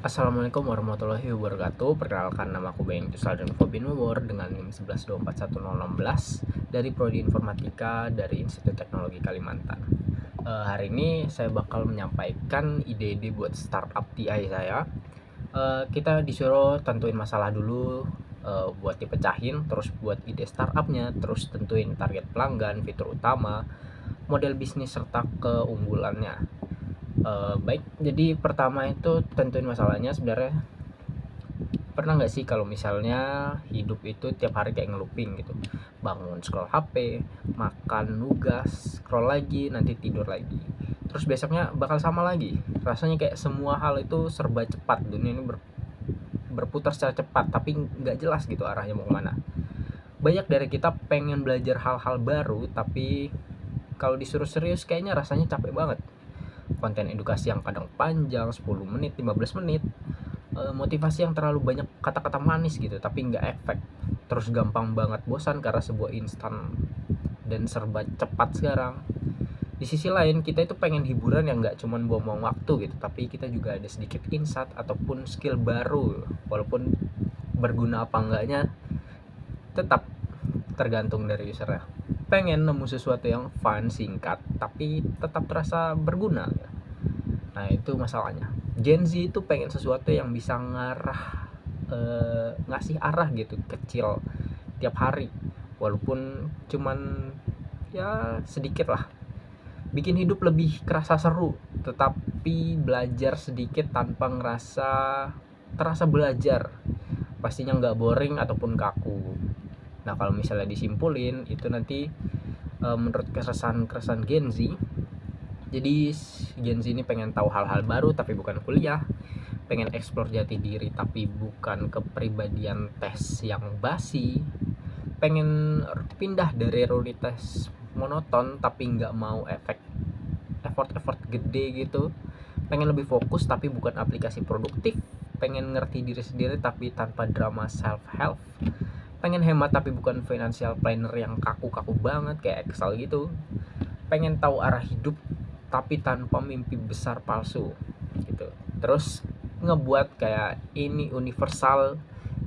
Assalamualaikum warahmatullahi wabarakatuh. Perkenalkan, nama aku Bayang Jusal dan Fobin Umur dengan NIM 11241016 dari Prodi Informatika dari Institut Teknologi Kalimantan. Hari ini saya bakal menyampaikan ide-ide buat startup TI saya. Kita disuruh tentuin masalah dulu, buat dipecahin, terus buat ide startupnya, terus tentuin target pelanggan, fitur utama, model bisnis serta keunggulannya. Baik, jadi pertama itu tentuin masalahnya. Sebenarnya pernah nggak sih kalau misalnya hidup itu tiap hari kayak ngeluping gitu, bangun scroll HP, makan nugas, scroll lagi, nanti tidur lagi, terus besoknya bakal sama lagi. Rasanya kayak semua hal itu serba cepat, dunia ini berputar secara cepat tapi nggak jelas gitu arahnya mau kemana. Banyak dari kita pengen belajar hal-hal baru, tapi kalau disuruh serius kayaknya rasanya capek banget. Konten edukasi yang kadang panjang 10 menit 15 menit, motivasi yang terlalu banyak kata-kata manis gitu tapi nggak efek, terus gampang banget bosan karena sebuah instan dan serba cepat sekarang. Di sisi lain kita itu pengen hiburan yang nggak cuman buang-buang waktu gitu, tapi kita juga ada sedikit insight ataupun skill baru, walaupun berguna apa enggaknya tetap tergantung dari usernya. Pengen nemu sesuatu yang fun, singkat, tapi tetap terasa berguna. Nah itu masalahnya. Gen Z itu pengen sesuatu yang bisa ngasih arah gitu, kecil tiap hari, walaupun cuman ya sedikit lah. Bikin hidup lebih kerasa seru, tetapi belajar sedikit tanpa terasa belajar. Pastinya nggak boring ataupun kaku. Nah kalau misalnya disimpulin itu nanti, menurut keresahan Gen Z, jadi Gen Z ini pengen tahu hal-hal baru tapi bukan kuliah, pengen eksplor jati diri tapi bukan kepribadian tes yang basi, pengen pindah dari rutinitas monoton tapi nggak mau effort gede gitu, pengen lebih fokus tapi bukan aplikasi produktif, pengen ngerti diri sendiri tapi tanpa drama self help, pengen hemat tapi bukan financial planner yang kaku-kaku banget kayak Excel gitu, pengen tahu arah hidup tapi tanpa mimpi besar palsu gitu. Terus ngebuat kayak ini universal,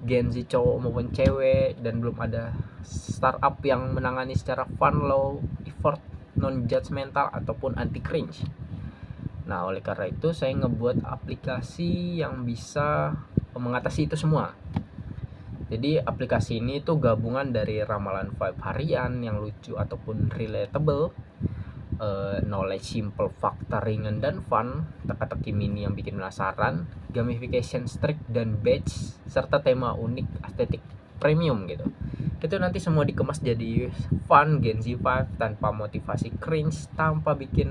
Gen Z cowok maupun cewek, dan belum ada startup yang menangani secara fun, low effort, non judgmental ataupun anti cringe. Nah oleh karena itu saya ngebuat aplikasi yang bisa mengatasi itu semua. Jadi aplikasi ini tuh gabungan dari ramalan vibe harian yang lucu ataupun relatable, knowledge simple, fakta ringan dan fun, teka-teki mini yang bikin penasaran, gamification strict dan badge, serta tema unik estetik premium gitu. Itu nanti semua dikemas jadi fun Gen Z vibe tanpa motivasi cringe, tanpa bikin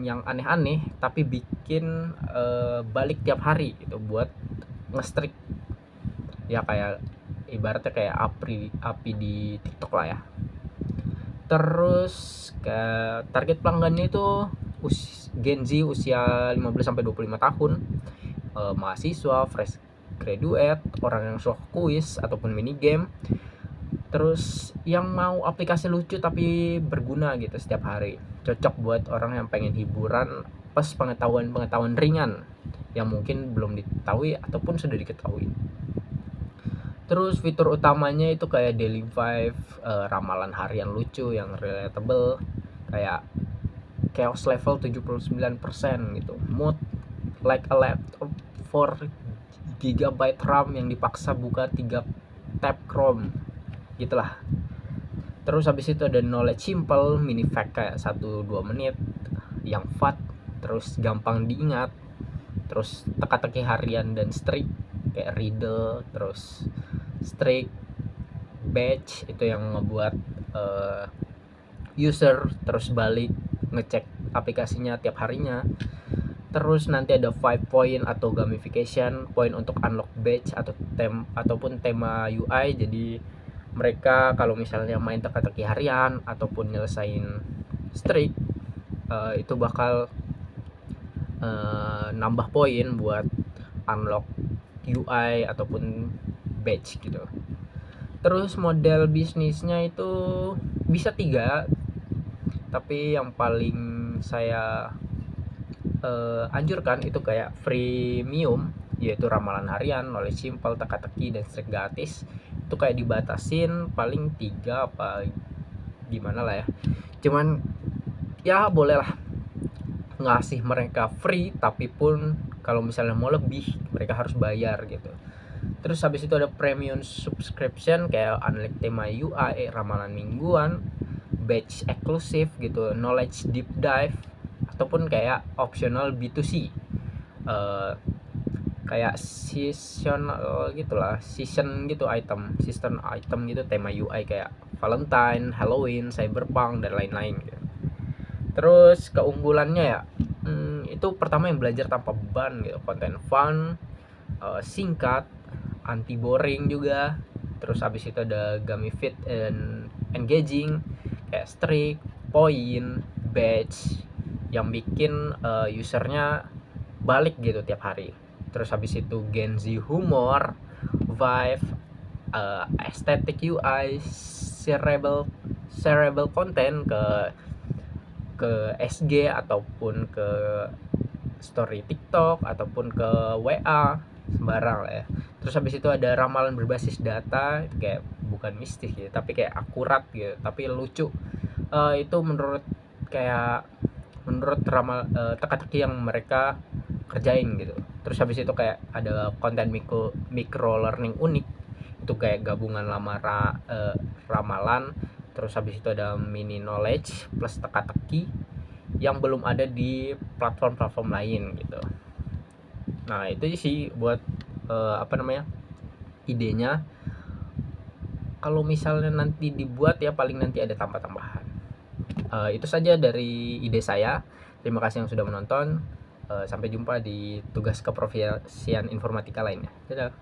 yang aneh-aneh, tapi bikin balik tiap hari gitu buat nge-streak. Ya kayak ibaratnya kayak api di TikTok lah ya. Terus ke target pelanggannya itu Gen Z usia 15 sampai 25 tahun, mahasiswa, fresh graduate, orang yang suka kuis ataupun mini game. Terus yang mau aplikasi lucu tapi berguna gitu setiap hari. Cocok buat orang yang pengen hiburan plus pengetahuan ringan yang mungkin belum diketahui ataupun sudah diketahui. Terus fitur utamanya itu kayak daily vibe, ramalan harian lucu yang relatable, kayak chaos level 79% gitu, mood like a laptop 4 GB RAM yang dipaksa buka 3 tab Chrome gitulah. Terus habis itu ada knowledge simple, mini fact kayak 1-2 menit yang fat, terus gampang diingat, terus teka-teki harian dan streak kayak riddle, terus streak, batch itu yang ngebuat user terus balik ngecek aplikasinya tiap harinya. Terus nanti ada 5 point atau gamification point untuk unlock badge ataupun tema UI. Jadi mereka kalau misalnya main teka-teki harian ataupun nyelesain streak, itu bakal nambah poin buat unlock UI ataupun badge gitu. Terus model bisnisnya itu bisa 3, tapi yang paling saya anjurkan itu kayak freemium, yaitu ramalan harian, knowledge simple, teka-teki, dan streak gratis. Itu kayak dibatasin paling 3 apa gimana lah ya. Cuman ya boleh lah ngasih mereka free, tapi pun kalau misalnya mau lebih mereka harus bayar gitu. Terus habis itu ada premium subscription kayak unlock tema UI, ramalan mingguan, batch eksklusif gitu, knowledge deep dive, ataupun kayak optional B2C. Kayak seasonal gitulah, season gitu item gitu, tema UI kayak Valentine, Halloween, Cyberpunk, dan lain-lain gitu. Terus keunggulannya ya, itu pertama yang belajar tanpa beban gitu, konten fun, singkat, anti boring juga. Terus habis itu ada gamified and engaging kayak streak, point, badge yang bikin usernya balik gitu tiap hari. Terus habis itu Gen Z humor, vibe, aesthetic UI, shareable content ke SG ataupun ke story TikTok ataupun ke WA sembarang lah ya. Terus habis itu ada ramalan berbasis data, kayak bukan mistis gitu tapi kayak akurat gitu tapi lucu. Itu menurut teka-teki yang mereka kerjain gitu. Terus habis itu kayak ada konten micro learning unik, itu kayak gabungan ramalan. Terus habis itu ada mini knowledge plus teka-teki yang belum ada di platform-platform lain gitu. Nah itu sih buat idenya. Kalau misalnya nanti dibuat ya paling nanti ada tambah-tambahan. Itu saja dari ide saya. Terima kasih yang sudah menonton. Sampai jumpa di tugas keprofesian informatika lainnya. Dadah.